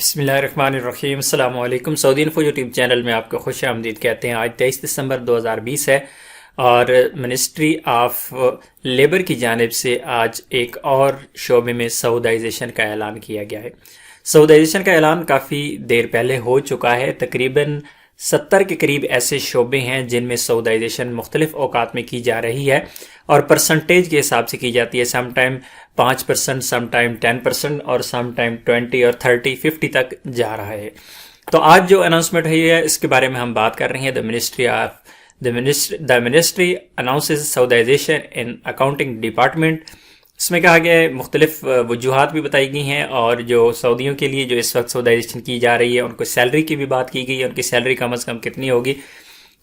بسم اللہ الرحمن الرحیم۔ السلام علیکم۔ سعودی انفو یوٹیوب چینل میں آپ کو خوش آمدید کہتے ہیں۔ آج 23 دسمبر 2020 ہے اور منسٹری آف لیبر کی جانب سے آج ایک اور شعبے میں سعودائزیشن کا اعلان کیا گیا ہے۔ سعودائزیشن کا اعلان کافی دیر پہلے ہو چکا ہے۔ تقریباً 70 کے قریب ایسے شعبے ہیں جن میں سعودائزیشن مختلف اوقات میں کی جا رہی ہے اور پرسنٹیج کے حساب سے کی جاتی ہے۔ سم ٹائم 5%، سم ٹائم 10% اور سم ٹائم 20 اور 30، 50 تک جا رہا ہے۔ تو آج جو اناؤنسمنٹ ہے اس کے بارے میں ہم بات کر رہے ہیں۔ The ministry announces Saudization in Accounting Department۔ اس میں کہا گیا ہے، مختلف وجوہات بھی بتائی گئی ہیں اور جو سعودیوں کے لیے جو اس وقت سعودائزیشن کی جا رہی ہے ان کو سیلری کی بھی بات کی گئی ہے، ان کی سیلری کم از کم کتنی ہوگی۔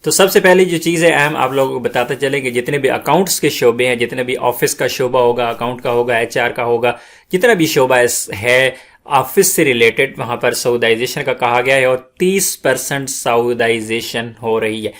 تو سب سے پہلی جو چیز ہے اہم، آپ لوگوں کو بتاتے چلیں کہ جتنے بھی اکاؤنٹس کے شعبے ہیں، جتنے بھی آفس کا شعبہ ہوگا، اکاؤنٹ کا ہوگا، HR کا ہوگا، جتنا بھی شعبہ ہے آفس سے ریلیٹڈ، وہاں پر سعودائزیشن کا کہا گیا ہے اور 30% سعودائزیشن ہو رہی ہے۔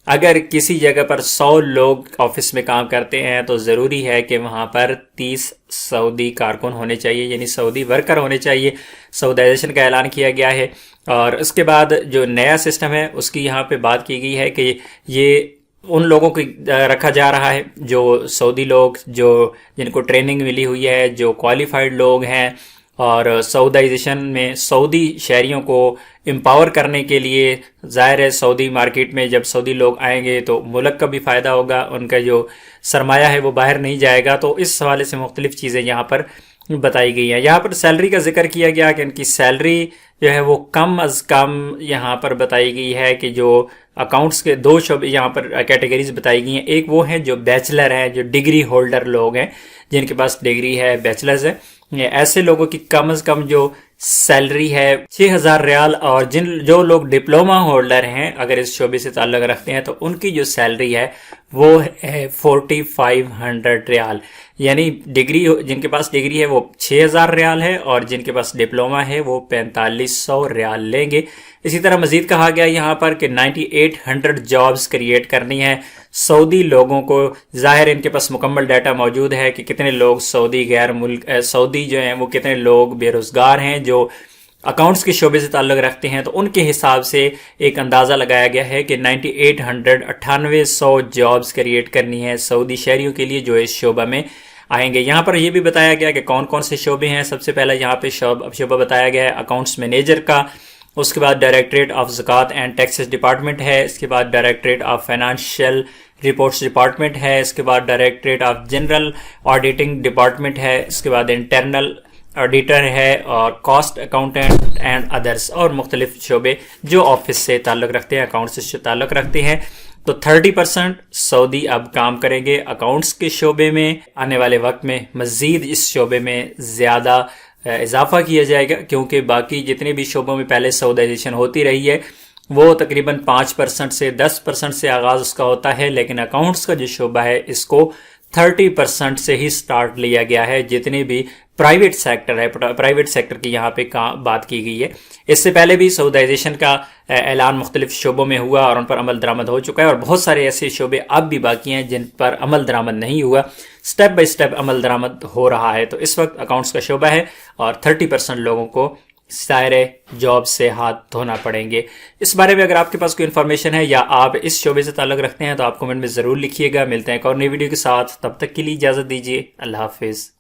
اگر کسی جگہ پر 100 لوگ آفس میں کام کرتے ہیں تو ضروری ہے کہ وہاں پر 30 سعودی کارکن ہونے چاہیے، یعنی سعودی ورکر ہونے چاہیے۔ سعودائزیشن کا اعلان کیا گیا ہے اور اس کے بعد جو نیا سسٹم ہے اس کی یہاں پہ بات کی گئی ہے کہ یہ ان لوگوں کو رکھا جا رہا ہے جو سعودی لوگ جن کو ٹریننگ ملی ہوئی ہے، جو کوالیفائڈ لوگ ہیں، اور سعودائزیشن میں سعودی شہریوں کو امپاور کرنے کے لیے، ظاہر ہے سعودی مارکیٹ میں جب سعودی لوگ آئیں گے تو ملک کا بھی فائدہ ہوگا، ان کا جو سرمایہ ہے وہ باہر نہیں جائے گا۔ تو اس حوالے سے مختلف چیزیں یہاں پر بتائی گئی ہیں۔ یہاں پر سیلری کا ذکر کیا گیا کہ ان کی سیلری جو ہے وہ کم از کم یہاں پر بتائی گئی ہے کہ جو اکاؤنٹس کے 2 شعبے یہاں پر کیٹیگریز بتائی گئی ہیں۔ ایک وہ ہیں جو بیچلر ہیں، جو ڈگری ہولڈر لوگ ہیں، جن کے پاس ڈگری ہے، بیچلرز ہے، ایسے لوگوں کی کم از کم جو سیلری ہے 6000 ریال، اور جو لوگ ڈپلوما ہولڈر ہیں اگر اس شعبے سے تعلق رکھتے ہیں تو ان کی جو سیلری ہے وہ ہے 4500 ریال، یعنی ڈگری جن کے پاس ڈگری ہے وہ 6000 ریال ہے اور جن کے پاس ڈپلوما ہے وہ 4500 ریال لیں گے۔ اسی طرح مزید کہا گیا یہاں پر کہ 9800 جابز کریٹ کرنی ہے سعودی لوگوں کو۔ ظاہر ان کے پاس مکمل ڈیٹا موجود ہے کہ کتنے لوگ سعودی جو ہیں وہ کتنے لوگ بے روزگار ہیں جو اکاؤنٹس کے شعبے سے تعلق رکھتے ہیں، تو ان کے حساب سے ایک اندازہ لگایا گیا ہے کہ 9800 جابز کریٹ کرنی ہے سعودی شہریوں کے لیے جو اس شعبہ میں آئیں گے۔ یہاں پر یہ بھی بتایا گیا کہ کون کون سے شعبے ہیں۔ سب سے پہلے یہاں پہ شعبہ بتایا گیا ہے اکاؤنٹس مینیجر کا، اس کے بعد ڈائریکٹریٹ آف زکوٰۃ اینڈ ٹیکسز ڈپارٹمنٹ ہے، اس کے بعد directorate of financial reports department ہے، اس کے بعد directorate of general auditing department ہے، اس کے بعد انٹرنل آڈیٹر ہے، اور کاسٹ اکاؤنٹنٹ اینڈ ادرس، اور مختلف شعبے جو آفس سے تعلق رکھتے ہیں، اکاؤنٹس سے تعلق رکھتے ہیں۔ تو 30% سعودی اب کام کریں گے اکاؤنٹس کے شعبے میں۔ آنے والے وقت میں مزید اس شعبے میں زیادہ اضافہ کیا جائے گا، کیونکہ باقی جتنے بھی شعبوں میں پہلے سعودائزیشن ہوتی رہی ہے وہ تقریباً 5% سے 10% سے آغاز اس کا ہوتا ہے، لیکن اکاؤنٹس کا جو شعبہ ہے اس کو 30% سے ہی سٹارٹ لیا گیا ہے۔ جتنے بھی پرائیویٹ سیکٹر ہے، پرائیویٹ سیکٹر کی یہاں پہ بات کی گئی ہے۔ اس سے پہلے بھی سعودائزیشن کا اعلان مختلف شعبوں میں ہوا اور ان پر عمل درآمد ہو چکا ہے، اور بہت سارے ایسے شعبے اب بھی باقی ہیں جن پر عمل درآمد نہیں ہوا۔ سٹیپ بائی سٹیپ عمل درآمد ہو رہا ہے۔ تو اس وقت اکاؤنٹس کا شعبہ ہے اور 30% لوگوں کو سارے جاب سے ہاتھ دھونا پڑیں گے۔ اس بارے میں اگر آپ کے پاس کوئی انفارمیشن ہے یا آپ اس شعبے سے تعلق رکھتے ہیں تو آپ کمنٹ میں ضرور لکھیے گا۔ ملتے ہیں ایک اور نئی ویڈیو کے ساتھ، تب تک کے لیے اجازت دیجیے، اللہ حافظ۔